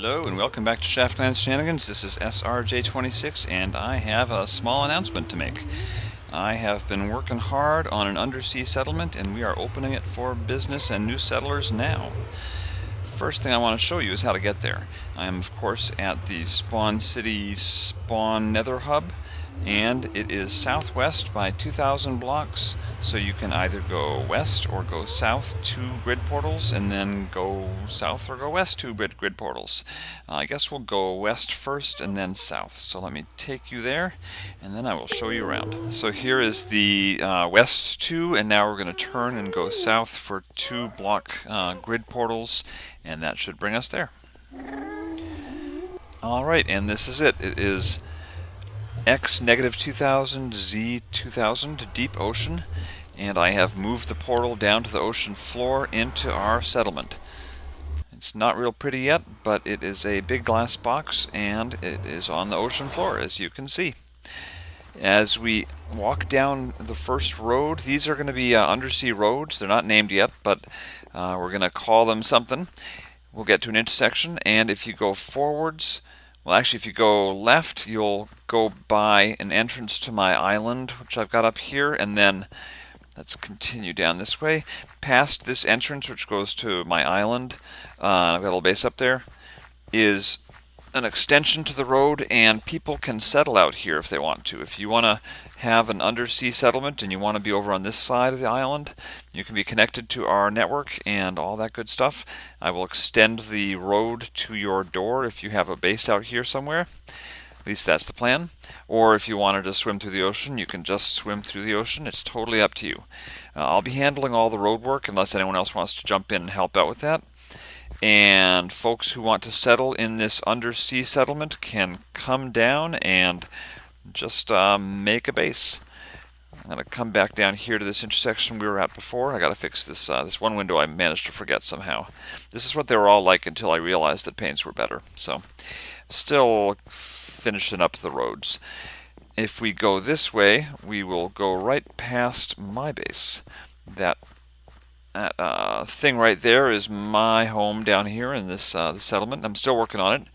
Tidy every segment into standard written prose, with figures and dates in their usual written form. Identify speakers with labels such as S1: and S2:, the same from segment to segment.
S1: Hello and welcome back to Shaftlands Shenanigans. This is SRJ26 and I have a small announcement to make. I have been working hard on an undersea settlement and we are opening it for business and new settlers now. First thing I want to show you is how to get there. I am of course at the Spawn City Spawn Nether Hub, and it is southwest by 2,000 blocks, so you can either go west or go south 2 grid portals and then go south or go west 2 grid portals. I guess we'll go west first and then south, so let me take you there and then I will show you around. So here is the west 2, and now we're going to turn and go south for 2 block grid portals, and that should bring us there. Alright, and this is it. It is X-2000, Z2000, deep ocean, and I have moved the portal down to the ocean floor into our settlement. It's not real pretty yet, but it is a big glass box and it is on the ocean floor, as you can see. As we walk down the first road, these are going to be undersea roads. They're not named yet, but we're going to call them something. We'll get to an intersection, and if you go forwards, well, actually, if you go left, you'll go by an entrance to my island, which I've got up here, and then let's continue down this way. Past this entrance, which goes to my island, I've got a little base up there, is an extension to the road, and people can settle out here if they want to. If you want to have an undersea settlement and you want to be over on this side of the island, you can be connected to our network and all that good stuff. I will extend the road to your door if you have a base out here somewhere. At least that's the plan. Or if you wanted to swim through the ocean, you can just swim through the ocean. It's totally up to you. I'll be handling all the road work unless anyone else wants to jump in and help out with that. And folks who want to settle in this undersea settlement can come down and just make a base. I'm going to come back down here to this intersection we were at before. I got to fix this this one window I managed to forget somehow. This is what they were all like until I realized that paints were better. So still finishing up the roads. If we go this way, we will go right past my base. That thing right there is my home down here in this settlement. I'm still working on it,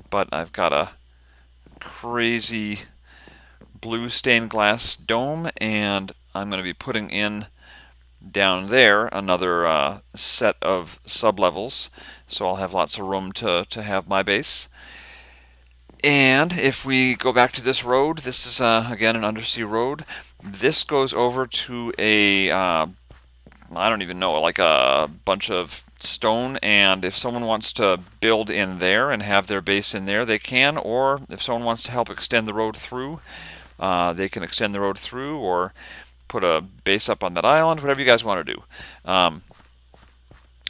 S1: but I've got a crazy blue stained glass dome, and I'm going to be putting in down there another set of sub-levels, so I'll have lots of room to have my base. And if we go back to this road, this is again an undersea road. This goes over to a I don't even know, like a bunch of stone, and if someone wants to build in there and have their base in there, they can, or if someone wants to help extend the road through, they can extend the road through or put a base up on that island, whatever you guys want to do.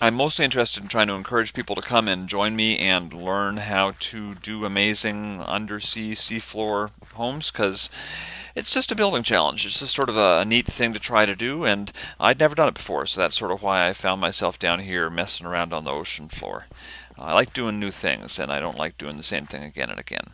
S1: I'm mostly interested in trying to encourage people to come and join me and learn how to do amazing undersea seafloor homes, because it's just a building challenge. It's just sort of a neat thing to try to do, and I'd never done it before, so that's sort of why I found myself down here messing around on the ocean floor. I like doing new things, and I don't like doing the same thing again and again.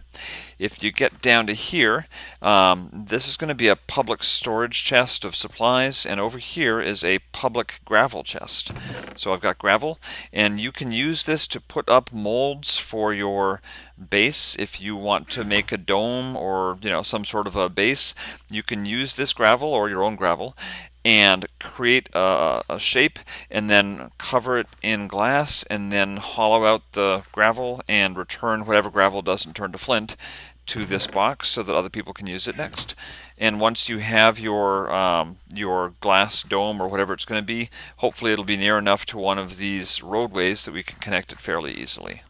S1: If you get down to here, this is going to be a public storage chest of supplies, and over here is a public gravel chest. So I've got gravel, and you can use this to put up molds for your base. If you want to make a dome or some sort of a base, you can use this gravel or your own gravel and create a shape and then cover it in glass and then hollow out the gravel and return whatever gravel doesn't turn to flint to this box so that other people can use it next. And once you have your glass dome or whatever it's going to be, hopefully it'll be near enough to one of these roadways that we can connect it fairly easily.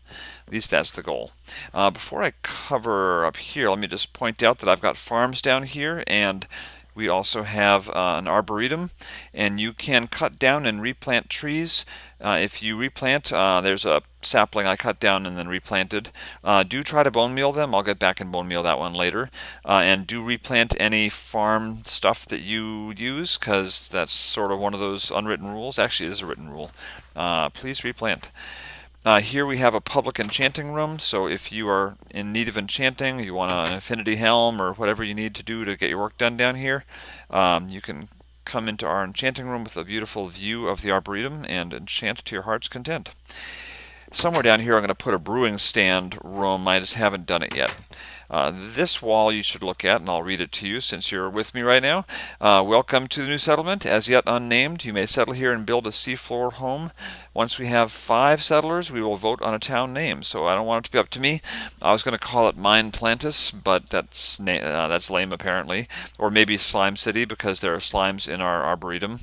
S1: At least that's the goal. Before I cover up here, let me just point out that I've got farms down here, and we also have an arboretum, and you can cut down and replant trees. If you replant, there's a sapling I cut down and then replanted. Do try to bone meal them. I'll get back and bone meal that one later. And do replant any farm stuff that you use, because that's sort of one of those unwritten rules. Actually, it is a written rule. Please replant. Here we have a public enchanting room, so if you are in need of enchanting, you want an affinity helm or whatever you need to do to get your work done down here, you can come into our enchanting room with a beautiful view of the arboretum and enchant to your heart's content. somewhere down here I'm going to put a brewing stand room. I just haven't done it yet. This wall you should look at, and I'll read it to you since you're with me right now. Welcome to the new settlement, as yet unnamed. You may settle here and build a seafloor home. Once we have 5 settlers, we will vote on a town name. So I don't want it to be up to me. I was going to call it Minetlantis, but that's lame apparently. Or maybe Slime City, because there are slimes in our arboretum,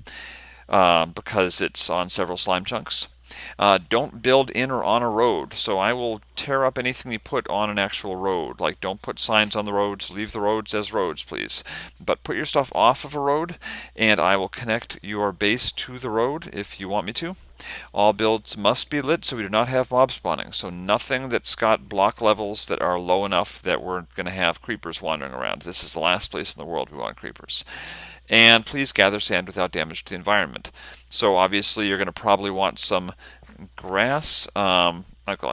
S1: because it's on several slime chunks. Don't build in or on a road. So I will tear up anything you put on an actual road. Like, don't put signs on the roads. Leave the roads as roads, please. But put your stuff off of a road, and I will connect your base to the road if you want me to. All builds must be lit so we do not have mob spawning. So nothing that's got block levels that are low enough that we're going to have creepers wandering around. This is the last place in the world we want creepers. And please gather sand without damage to the environment. So obviously you're going to probably want some grass, not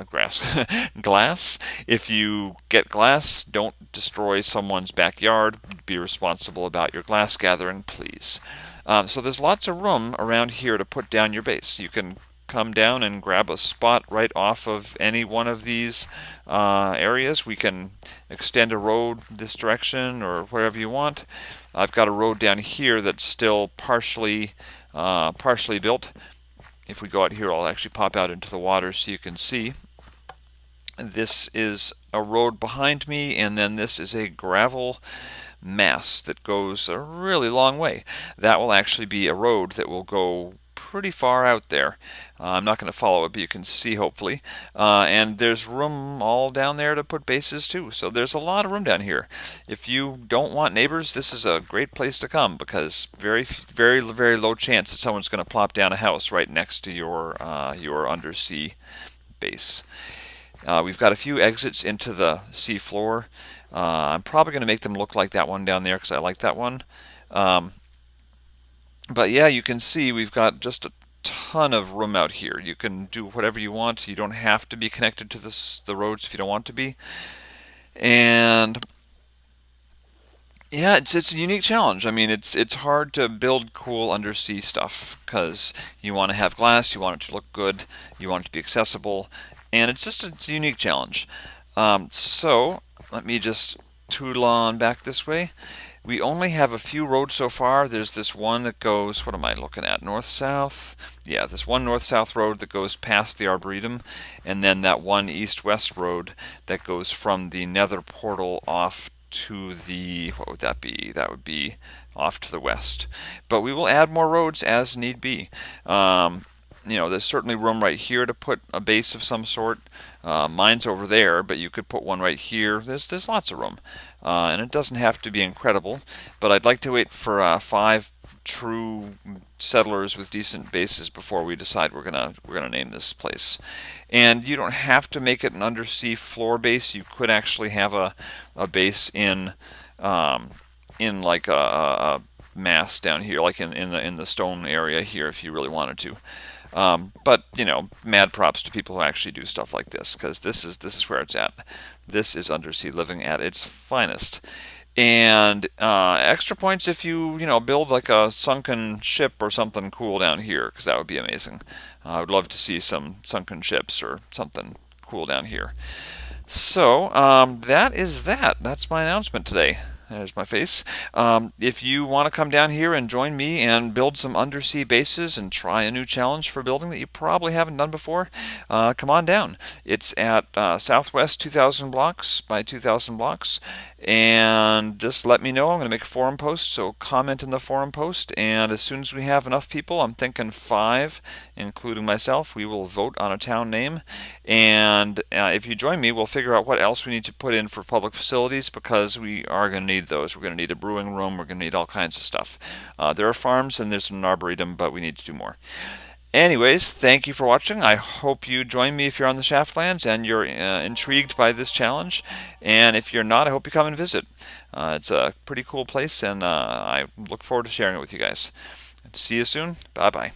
S1: grass, glass. If you get glass, don't destroy someone's backyard. Be responsible about your glass gathering, please. So there's lots of room around here to put down your base. You can come down and grab a spot right off of any one of these areas. We can extend a road this direction or wherever you want. I've got a road down here that's still partially built. If we go out here, I'll actually pop out into the water so you can see. This is a road behind me, and then this is a gravel mass that goes a really long way. That will actually be a road that will go pretty far out there. I'm not going to follow it, but you can see hopefully. And there's room all down there to put bases too. So there's a lot of room down here. If you don't want neighbors, this is a great place to come, because very low chance that someone's going to plop down a house right next to your undersea base. We've got a few exits into the sea floor. I'm probably going to make them look like that one down there because I like that one. But yeah, you can see we've got just a ton of room out here. You can do whatever you want. You don't have to be connected to the roads if you don't want to be. And yeah, it's a unique challenge. I mean, it's hard to build cool undersea stuff because you want to have glass, you want it to look good, you want it to be accessible, and it's just a unique challenge. So let me just tootle on back this way. We only have a few roads so far. There's this one that goes, what am I looking at, north-south? Yeah, this one north-south road that goes past the Arboretum, and then that one east-west road that goes from the nether portal off to the, what would that be? That would be off to the west. But we will add more roads as need be. You know, there's certainly room right here to put a base of some sort. Mine's over there, but you could put one right here. There's lots of room, and it doesn't have to be incredible. But I'd like to wait for 5 true settlers with decent bases before we decide we're gonna name this place. And you don't have to make it an undersea floor base. You could actually have a base in like a mass down here, like in the stone area here, if you really wanted to. But you know, mad props to people who actually do stuff like this, because this is where it's at. This is undersea living at its finest. And extra points if you build like a sunken ship or something cool down here, because that would be amazing. I would love to see some sunken ships or something cool down here. So that is that. That's my announcement today. There's my face. If you want to come down here and join me and build some undersea bases and try a new challenge for building that you probably haven't done before, come on down. It's at Southwest 2,000 blocks by 2,000 blocks. And just let me know. I'm going to make a forum post, so comment in the forum post. And as soon as we have enough people, I'm thinking 5, including myself, we will vote on a town name. And if you join me, we'll figure out what else we need to put in for public facilities, because we are going to need those. We're going to need a brewing room. We're going to need all kinds of stuff. There are farms and there's an arboretum, but we need to do more. Anyways, thank you for watching. I hope you join me if you're on the Shaftlands and you're intrigued by this challenge. And if you're not, I hope you come and visit. It's a pretty cool place, and I look forward to sharing it with you guys. See you soon. Bye-bye.